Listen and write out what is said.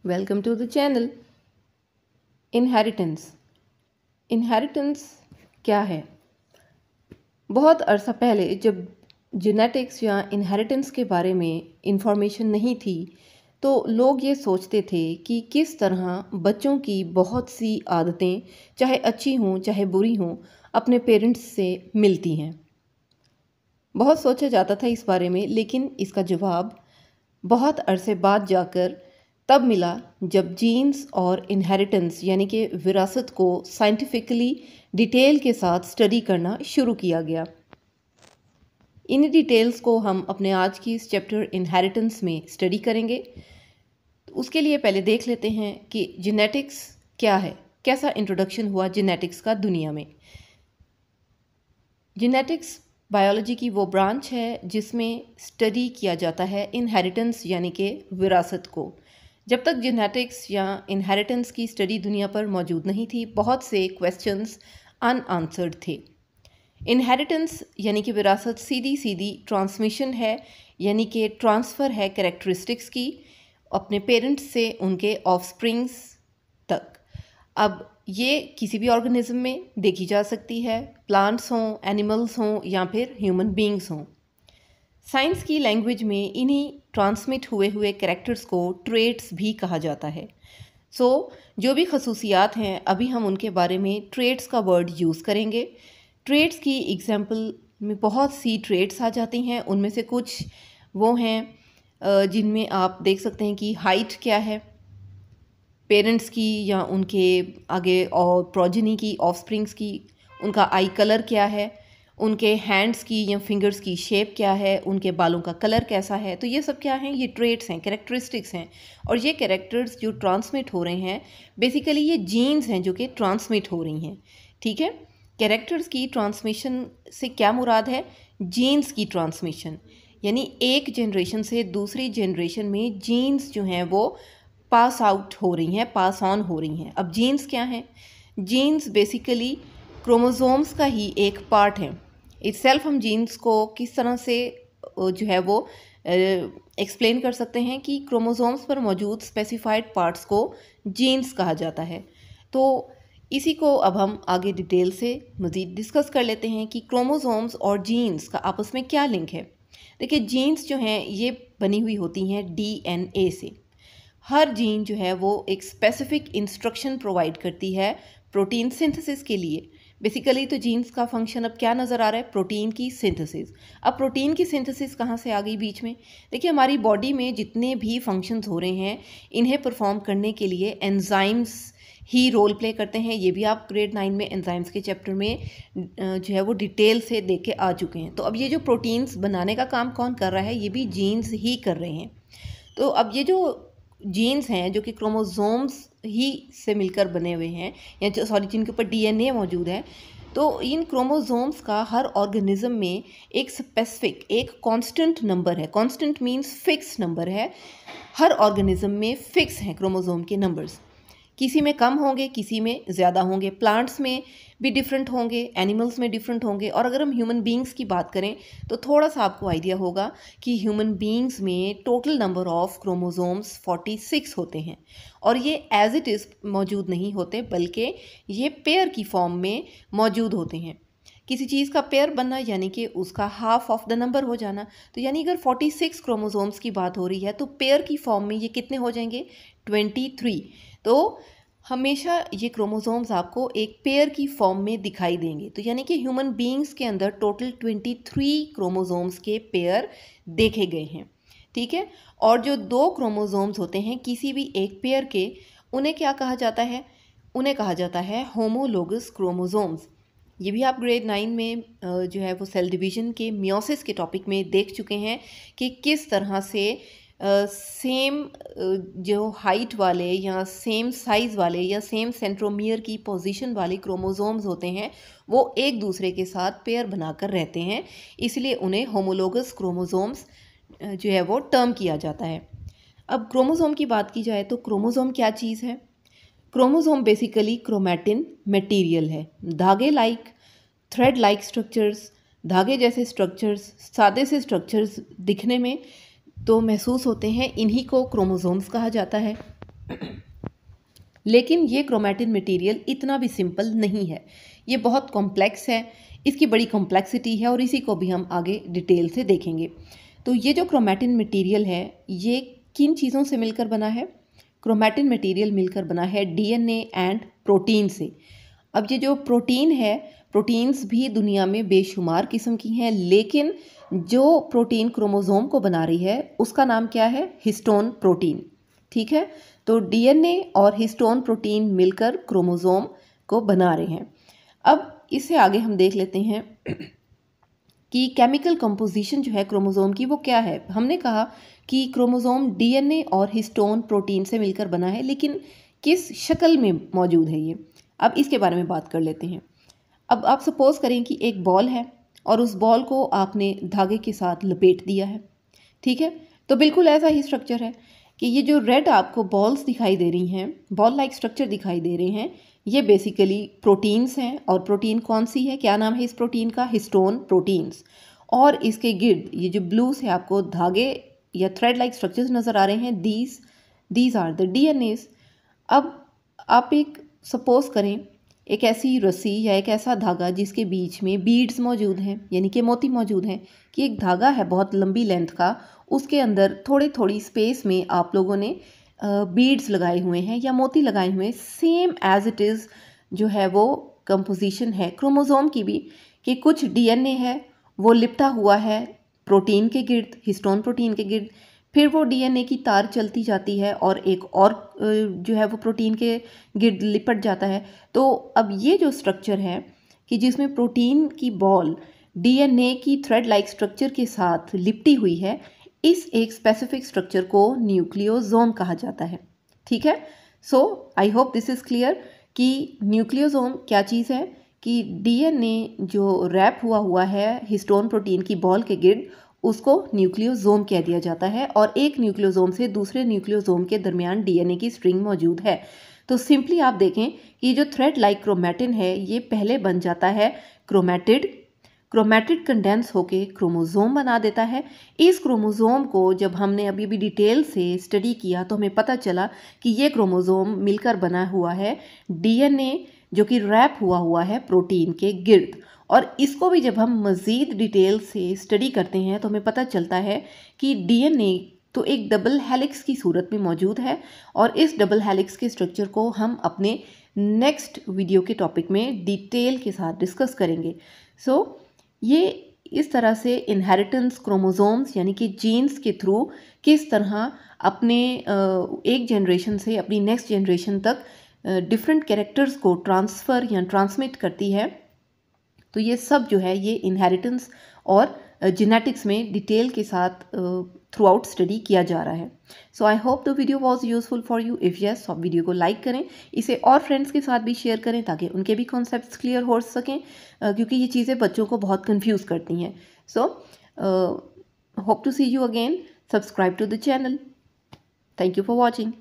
Welcome to the channel. Inheritance. Inheritance क्या है? बहुत अरसा पहले जब जेनेटिक्स या इनहेरिटेंस के बारे में इंफॉर्मेशन नहीं थी तो लोग ये सोचते थे कि किस तरह बच्चों की बहुत सी आदतें, चाहे अच्छी हों चाहे बुरी हों, अपने पेरेंट्स से मिलती हैं। बहुत सोचा जाता था इस बारे में, लेकिन इसका जवाब बहुत अरसे बाद जाकर तब मिला जब जीन्स और इनहेरिटेंस यानी कि विरासत को साइंटिफिकली डिटेल के साथ स्टडी करना शुरू किया गया। इन डिटेल्स को हम अपने आज की इस चैप्टर इनहेरिटेंस में स्टडी करेंगे। तो उसके लिए पहले देख लेते हैं कि जेनेटिक्स क्या है, कैसा इंट्रोडक्शन हुआ जेनेटिक्स का दुनिया में। जेनेटिक्स बायोलॉजी की वो ब्रांच है जिसमें स्टडी किया जाता है इनहेरिटेंस यानी कि विरासत को। जब तक जेनेटिक्स या इनहेरिटेंस की स्टडी दुनिया पर मौजूद नहीं थी, बहुत से क्वेश्चंस अनआंसर्ड थे। इनहेरिटेंस यानी कि विरासत सीधी सीधी ट्रांसमिशन है, यानी कि ट्रांसफ़र है कैरेक्टरिस्टिक्स की अपने पेरेंट्स से उनके ऑफस्प्रिंग्स तक। अब ये किसी भी ऑर्गेनिज्म में देखी जा सकती है, प्लांट्स हों, एनिमल्स हों या फिर ह्यूमन बींग्स हों। साइंस की लैंग्वेज में इन्हीं ट्रांसमिट हुए कैरेक्टर्स को ट्रेट्स भी कहा जाता है। जो भी खसूसियात हैं, अभी हम उनके बारे में ट्रेट्स का वर्ड यूज़ करेंगे। ट्रेट्स की एग्जाम्पल में बहुत सी ट्रेट्स आ जाती हैं। उनमें से कुछ वो हैं जिनमें आप देख सकते हैं कि हाइट क्या है पेरेंट्स की या उनके आगे और प्रोजेनी की, ऑफस्प्रिंग्स की, उनका आई कलर क्या है, उनके हैंड्स की या फिंगर्स की शेप क्या है, उनके बालों का कलर कैसा है। तो ये सब क्या हैं? ये ट्रेट्स हैं, कैरेक्टरिस्टिक्स हैं। और ये कैरेक्टर्स जो ट्रांसमिट हो रहे हैं, बेसिकली ये जीन्स हैं जो कि ट्रांसमिट हो रही हैं। ठीक है, कैरेक्टर्स की ट्रांसमिशन से क्या मुराद है? जीन्स की ट्रांसमिशन, यानी एक जनरेशन से दूसरी जनरेशन में जीन्स जो हैं वो पास आउट हो रही हैं, पास ऑन हो रही हैं। अब जीन्स क्या हैं? जीन्स बेसिकली क्रोमोसोम्स का ही एक पार्ट है। इटसेल्फ हम जीन्स को किस तरह से जो है वो एक्सप्लेन कर सकते हैं कि क्रोमोसोम्स पर मौजूद स्पेसिफाइड पार्ट्स को जीन्स कहा जाता है। तो इसी को अब हम आगे डिटेल से मज़ीद डिस्कस कर लेते हैं कि क्रोमोसोम्स और जीन्स का आपस में क्या लिंक है। देखिए, जीन्स जो हैं ये बनी हुई होती हैं डीएनए से। हर जीन जो है वो एक स्पेसिफिक इंस्ट्रक्शन प्रोवाइड करती है प्रोटीन सिंथेसिस के लिए। बेसिकली तो जीन्स का फंक्शन अब क्या नज़र आ रहा है? प्रोटीन की सिंथेसिस। अब प्रोटीन की सिंथेसिस कहाँ से आ गई बीच में? देखिए, हमारी बॉडी में जितने भी फंक्शंस हो रहे हैं, इन्हें परफॉर्म करने के लिए एंजाइम्स ही रोल प्ले करते हैं। ये भी आप ग्रेड 9 में एंजाइम्स के चैप्टर में जो है वो डिटेल से देख के आ चुके हैं। तो अब ये जो प्रोटीन्स बनाने का काम कौन कर रहा है? ये भी जीन्स ही कर रहे हैं। तो अब ये जो जीन्स हैं जो कि क्रोमोसोम्स ही से मिलकर बने हुए हैं, या जिनके ऊपर डीएनए मौजूद है, तो इन क्रोमोसोम्स का हर ऑर्गेनिज्म में एक स्पेसिफिक, एक कांस्टेंट नंबर है। कांस्टेंट मींस फिक्स नंबर है। हर ऑर्गेनिज्म में फिक्स हैं क्रोमोसोम के नंबर्स। किसी में कम होंगे, किसी में ज़्यादा होंगे। प्लांट्स में भी डिफरेंट होंगे, एनिमल्स में डिफरेंट होंगे। और अगर हम ह्यूमन बींग्स की बात करें तो थोड़ा सा आपको आइडिया होगा कि ह्यूमन बींग्स में टोटल नंबर ऑफ क्रोमोसोम्स 46 होते हैं। और ये एज इट इज़ मौजूद नहीं होते, बल्कि ये पेयर की फॉर्म में मौजूद होते हैं। किसी चीज़ का पेयर बनना यानी कि उसका हाफ ऑफ द नंबर हो जाना। तो यानी अगर 46 क्रोमोसोम्स की बात हो रही है तो पेयर की फॉर्म में ये कितने हो जाएंगे? 23। तो हमेशा ये क्रोमोसोम्स आपको एक पेयर की फॉर्म में दिखाई देंगे। तो यानी कि ह्यूमन बीइंग्स के अंदर टोटल 23 क्रोमोसोम्स के पेयर देखे गए हैं। ठीक है, और जो 2 क्रोमोसोम्स होते हैं किसी भी एक पेयर के, उन्हें क्या कहा जाता है? उन्हें कहा जाता है होमोलोगस क्रोमोसोम्स। ये भी आप ग्रेड 9 में जो है वो सेल डिवीजन के मियोसिस के टॉपिक में देख चुके हैं कि किस तरह से सेम जो हाइट वाले या सेम साइज़ वाले या सेम सेंट्रोमियर की पोजीशन वाले क्रोमोसोम्स होते हैं, वो एक दूसरे के साथ पेयर बनाकर रहते हैं। इसलिए उन्हें होमोलोगस क्रोमोसोम्स जो है वो टर्म किया जाता है। अब क्रोमोसोम की बात की जाए तो क्रोमोसोम क्या चीज़ है? क्रोमोसोम बेसिकली क्रोमैटिन मटेरियल है। धागे लाइक, थ्रेड लाइक स्ट्रक्चर्स, धागे जैसे स्ट्रक्चर्स, सादे से स्ट्रक्चर्स दिखने में तो महसूस होते हैं, इन्हीं को क्रोमोसोम्स कहा जाता है। लेकिन ये क्रोमैटिन मटेरियल इतना भी सिंपल नहीं है, ये बहुत कॉम्प्लेक्स है, इसकी बड़ी कॉम्प्लेक्सिटी है और इसी को भी हम आगे डिटेल से देखेंगे। तो ये जो क्रोमैटिन मटेरियल है ये किन चीज़ों से मिलकर बना है? क्रोमैटिन मटेरियल मिलकर बना है डीएनए एंड प्रोटीन से। अब ये जो प्रोटीन है, प्रोटीन्स भी दुनिया में बेशुमार किस्म की हैं, लेकिन जो प्रोटीन क्रोमोसोम को बना रही है उसका नाम क्या है? Histone protein. ठीक है, तो डीएनए और हिस्टोन प्रोटीन मिलकर क्रोमोसोम को बना रहे हैं। अब इससे आगे हम देख लेते हैं कि केमिकल कंपोजिशन जो है क्रोमोसोम की वो क्या है। हमने कहा कि क्रोमोसोम डीएनए और हिस्टोन प्रोटीन से मिलकर बना है, लेकिन किस शक्ल में मौजूद है ये, अब इसके बारे में बात कर लेते हैं। अब आप सपोज करें कि एक बॉल है और उस बॉल को आपने धागे के साथ लपेट दिया है। ठीक है, तो बिल्कुल ऐसा ही स्ट्रक्चर है कि ये जो रेड आपको बॉल्स दिखाई दे रही हैं, बॉल लाइक स्ट्रक्चर दिखाई दे रहे हैं, ये बेसिकली प्रोटीन्स हैं। और प्रोटीन कौन सी है, क्या नाम है इस प्रोटीन का? Histone proteins. और इसके गिर्द ये जो ब्लू से आपको धागे या थ्रेड लाइक स्ट्रक्चर्स नज़र आ रहे हैं, दीज आर द डीएनएस। अब आप एक सपोज करें एक ऐसी रस्सी या एक ऐसा धागा जिसके बीच में बीड्स मौजूद हैं, यानी कि मोती मौजूद हैं, कि एक धागा है बहुत लंबी लेंथ का, उसके अंदर थोड़ी स्पेस में आप लोगों ने बीड्स लगाए हुए हैं या मोती लगाए हुए हैं। सेम एज इट इज़ जो है वो कंपोजिशन है क्रोमोसोम की भी, कि कुछ डीएनए है वो लिपटा हुआ है प्रोटीन के गिर्द, हिस्टोन प्रोटीन के गिर्द, फिर वो डीएनए की तार चलती जाती है और एक और जो है वो प्रोटीन के गिर्द लिपट जाता है। तो अब ये जो स्ट्रक्चर है कि जिसमें प्रोटीन की बॉल डीएनए की थ्रेड लाइक स्ट्रक्चर के साथ लिपटी हुई है, इस एक स्पेसिफिक स्ट्रक्चर को न्यूक्लियोसोम कहा जाता है। ठीक है, so I hope this is clear कि न्यूक्लियोसोम क्या चीज़ है, कि डीएनए जो रैप हुआ है हिस्टोन प्रोटीन की बॉल के गिर्द, उसको न्यूक्लियोसोम कह दिया जाता है। और एक न्यूक्लियोसोम से दूसरे न्यूक्लियोसोम के दरमियान डीएनए की स्ट्रिंग मौजूद है। तो सिंपली आप देखें कि जो थ्रेड लाइक क्रोमैटिन है ये पहले बन जाता है क्रोमैटिड, क्रोमैटिड कंडेंस होके क्रोमोसोम बना देता है। इस क्रोमोसोम को जब हमने अभी भी डिटेल से स्टडी किया तो हमें पता चला कि ये क्रोमोसोम मिलकर बना हुआ है डीएनए जो कि रैप हुआ है प्रोटीन के गिर्द। और इसको भी जब हम मज़ीद डिटेल से स्टडी करते हैं तो हमें पता चलता है कि डीएनए तो एक डबल हेलिक्स की सूरत में मौजूद है, और इस डबल हेलिक्स के स्ट्रक्चर को हम अपने नेक्स्ट वीडियो के टॉपिक में डिटेल के साथ डिस्कस करेंगे। सो ये इस तरह से इनहेरिटेंस क्रोमोसोम्स यानी कि जीन्स के थ्रू किस तरह अपने एक जनरेशन से अपनी नेक्स्ट जनरेशन तक डिफरेंट कैरेक्टर्स को ट्रांसफ़र या ट्रांसमिट करती है। तो ये सब जो है ये इनहेरिटेंस और जेनेटिक्स में डिटेल के साथ थ्रू आउट स्टडी किया जा रहा है। So I hope the video was useful for you. If yes, आप वीडियो को लाइक करें, इसे और फ्रेंड्स के साथ भी शेयर करें ताकि उनके भी कॉन्सेप्ट्स क्लियर हो सकें, क्योंकि ये चीज़ें बच्चों को बहुत कंफ्यूज करती हैं। So hope to see you again. Subscribe to the channel. Thank you for watching.